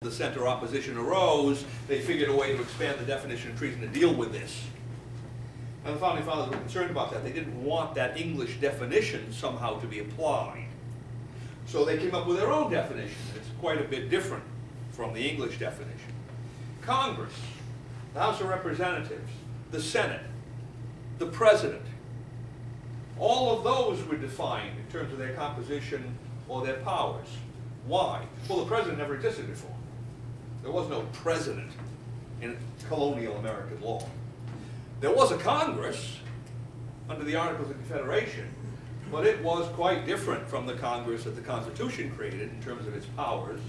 the center opposition arose, they figured a way to expand the definition of treason to deal with this. And the Founding Fathers were concerned about that. They didn't want that English definition somehow to be applied. So they came up with their own definition. It's quite a bit different from the English definition. Congress, the House of Representatives, the Senate, the President, all of those were defined in terms of their composition or their powers. Why? Well, the President never existed before. There was no President in colonial American law. There was a Congress under the Articles of Confederation, but it was quite different from the Congress that the Constitution created in terms of its powers,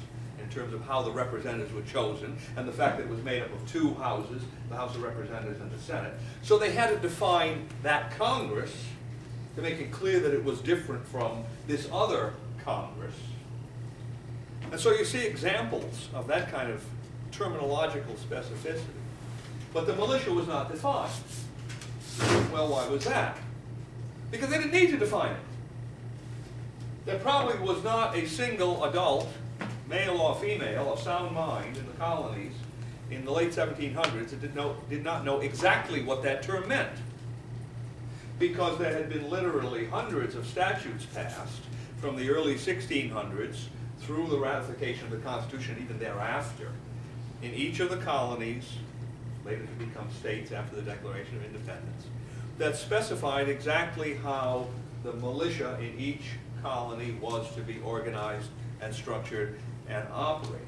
in terms of how the representatives were chosen, and the fact that it was made up of two houses, the House of Representatives and the Senate. So they had to define that Congress to make it clear that it was different from this other Congress. And so you see examples of that kind of terminological specificity. But the militia was not defined. Well, why was that? Because they didn't need to define it. There probably was not a single adult, male or female, of sound mind in the colonies in the late 1700s that did not know exactly what that term meant. Because there had been literally hundreds of statutes passed from the early 1600s through the ratification of the Constitution, even thereafter, in each of the colonies, later to become states after the Declaration of Independence, that specified exactly how the militia in each colony was to be organized and structured and operated.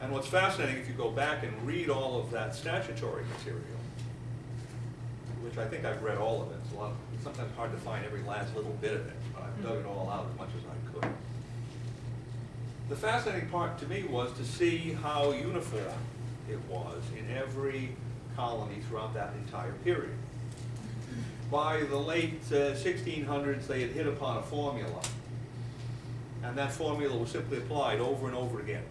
And what's fascinating, if you go back and read all of that statutory material, which I think I've read all of it, it's sometimes hard to find every last little bit of it, but I've dug it all out as much as I could. The fascinating part to me was to see how uniform it was in every colony throughout that entire period. By the late 1600s, they had hit upon a formula, and that formula was simply applied over and over again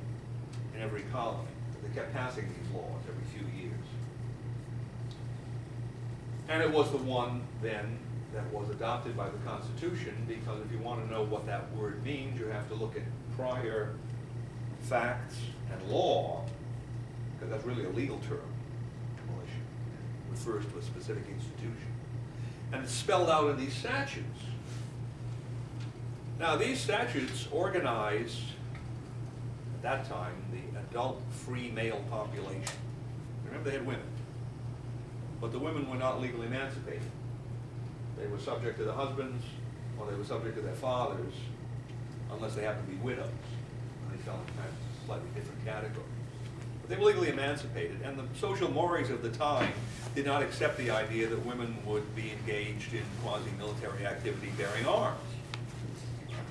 in every colony. They kept passing these laws every few years. And it was the one then that was adopted by the Constitution, because if you want to know what that word means, you have to look at prior facts and law, because that's really a legal term. Militia refers to a specific institution. And it's spelled out in these statutes. Now, these statutes organized, at that time, the adult free male population. Remember, they had women. But the women were not legally emancipated. They were subject to the husbands, or they were subject to their fathers, unless they happened to be widows. And they fell in kind of a slightly different category. But they were legally emancipated, and the social mores of the time did not accept the idea that women would be engaged in quasi-military activity bearing arms.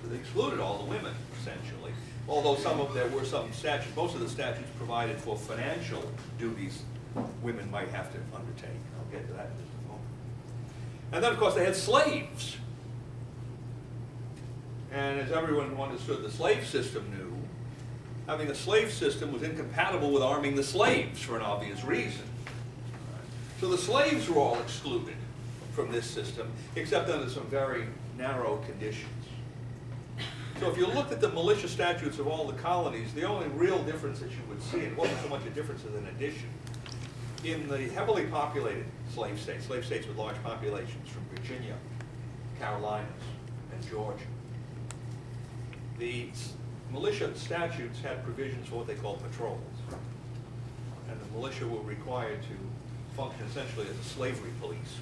So they excluded all the women, essentially. Although there were some statutes, most of the statutes provided for financial duties women might have to undertake. I'll get to that in just a moment. And then, of course, they had slaves. And as everyone who understood the slave system knew, having a slave system was incompatible with arming the slaves for an obvious reason. So the slaves were all excluded from this system, except under some very narrow conditions. So if you looked at the militia statutes of all the colonies, the only real difference that you would see, it wasn't so much a difference as an addition. In the heavily populated slave states with large populations from Virginia, Carolinas, and Georgia, the militia statutes had provisions for what they called patrols. And the militia were required to function essentially as a slavery police.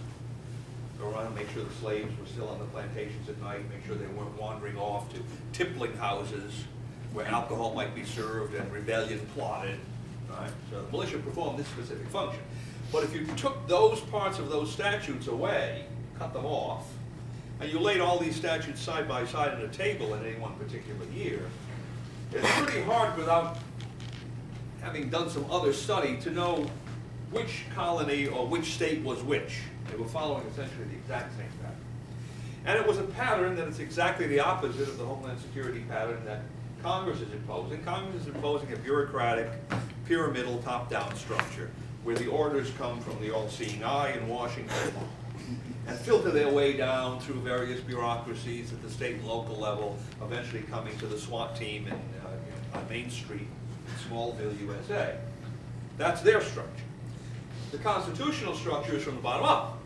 Go around and make sure the slaves were still on the plantations at night, make sure they weren't wandering off to tippling houses where alcohol might be served and rebellion plotted. Right? So the militia performed this specific function. But if you took those parts of those statutes away, cut them off, and you laid all these statutes side by side on a table in any one particular year, it's pretty hard without having done some other study to know which colony or which state was which. They were following essentially the exact same pattern. And it was a pattern that is exactly the opposite of the Homeland Security pattern that Congress is imposing. Congress is imposing a bureaucratic, pyramidal, top-down structure where the orders come from the all-seeing eye in Washington and filter their way down through various bureaucracies at the state and local level, eventually coming to the SWAT team on Main Street in Smallville, USA. That's their structure. The constitutional structure is from the bottom up.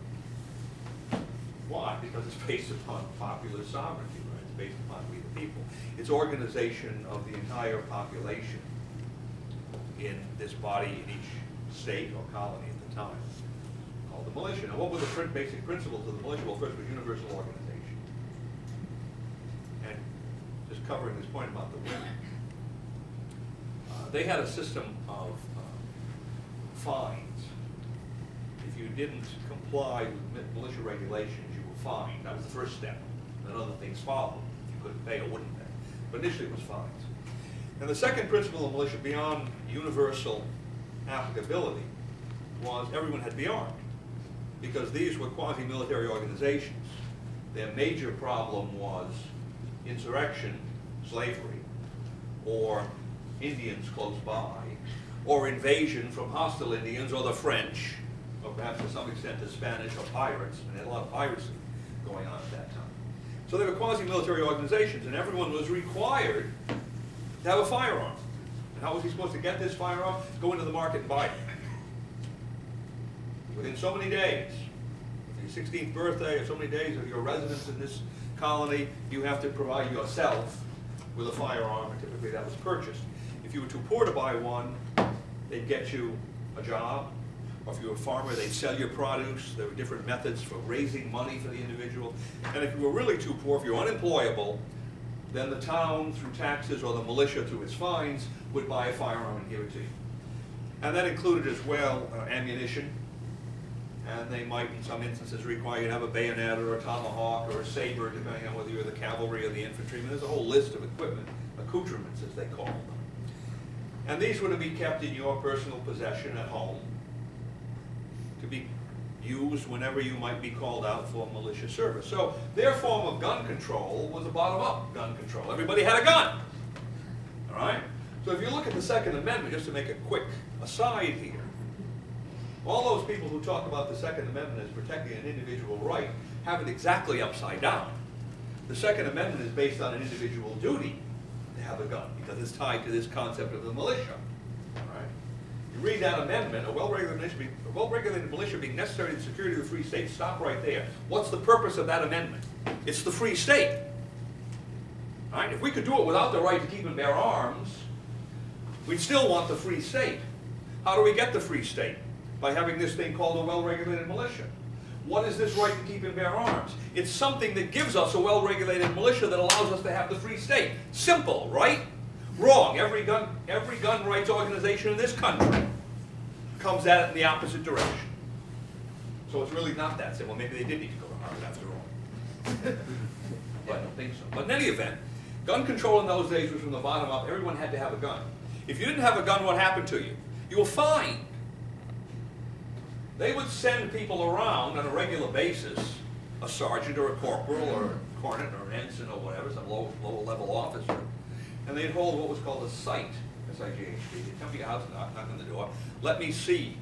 Why? Because it's based upon popular sovereignty, right? It's based upon we the people. It's organization of the entire population in this body in each state or colony at the time, called the militia. Now, what were the basic principles of the militia? Well, first was universal organization. And just covering this point about the women, they had a system of fines. If you didn't comply with militia regulations, you were fined. That was the first step. Then other things followed. If you couldn't pay or wouldn't pay. But initially it was fines. And the second principle of militia, beyond universal applicability, was everyone had to be armed. Because these were quasi-military organizations. Their major problem was insurrection, slavery, or Indians close by, or invasion from hostile Indians or the French, or perhaps to some extent the Spanish or pirates, and they had a lot of piracy going on at that time. So they were quasi-military organizations, and everyone was required to have a firearm. And how was he supposed to get this firearm? Go into the market and buy it. Within so many days, your 16th birthday or so many days of your residence in this colony, you have to provide yourself with a firearm, and typically that was purchased. If you were too poor to buy one, they'd get you a job, or if you were a farmer, they'd sell your produce. There were different methods for raising money for the individual. And if you were really too poor, if you were unemployable, then the town, through taxes, or the militia, through its fines, would buy a firearm and give it to you. And that included as well ammunition. And they might, in some instances, require you to have a bayonet or a tomahawk or a saber, depending on whether you're the cavalry or the infantryman. There's a whole list of equipment, accoutrements as they call them. And these were to be kept in your personal possession at home, to be used whenever you might be called out for militia service. So their form of gun control was a bottom-up gun control. Everybody had a gun. All right? So if you look at the Second Amendment, just to make a quick aside here, all those people who talk about the Second Amendment as protecting an individual right have it exactly upside down. The Second Amendment is based on an individual duty to have a gun, because it's tied to this concept of the militia. All right? You read that amendment, a well-regulated militia being necessary to the security of the free state. Stop right there. What's the purpose of that amendment? It's the free state. All right? If we could do it without the right to keep and bear arms, we'd still want the free state. How do we get the free state? By having this thing called a well-regulated militia. What is this right to keep and bear arms? It's something that gives us a well-regulated militia that allows us to have the free state. Simple, right? Wrong. Every gun rights organization in this country comes at it in the opposite direction. So it's really not that simple. Maybe they did need to go to Harvard after all. But I don't think so. But in any event, gun control in those days was from the bottom up. Everyone had to have a gun. If you didn't have a gun, what happened to you? You were fined. They would send people around on a regular basis, a sergeant or a corporal or a cornet or an ensign or whatever, some lower level officer, and they'd hold what was called a sight, S-I-G-H-T. They'd come to your house and knock on the door. Let me see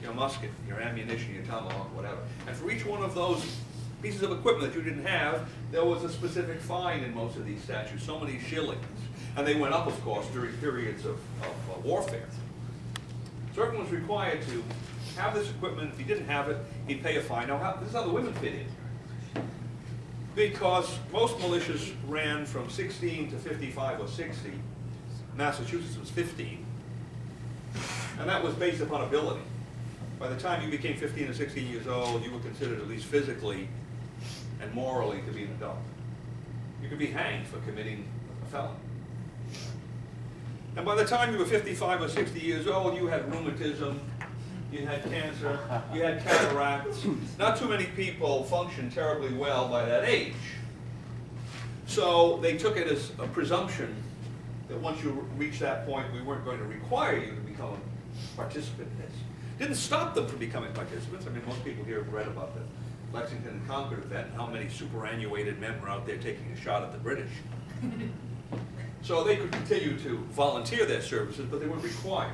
your musket, your ammunition, your tomahawk, whatever. And for each one of those pieces of equipment that you didn't have, there was a specific fine in most of these statutes, so many shillings. And they went up, of course, during periods of warfare. So everyone was required to have this equipment. If he didn't have it, he'd pay a fine. Now, this is how the women fit in. Because most militias ran from 16 to 55 or 60. Massachusetts was 15. And that was based upon ability. By the time you became 15 or 16 years old, you were considered, at least physically and morally, to be an adult. You could be hanged for committing a felony. And by the time you were 55 or 60 years old, you had rheumatism, you had cancer, you had cataracts. Not too many people functioned terribly well by that age. So they took it as a presumption that once you reached that point, we weren't going to require you to become a participant in this. Didn't stop them from becoming participants. I mean, most people here have read about the Lexington and Concord event and how many superannuated men were out there taking a shot at the British. So they could continue to volunteer their services, but they weren't required.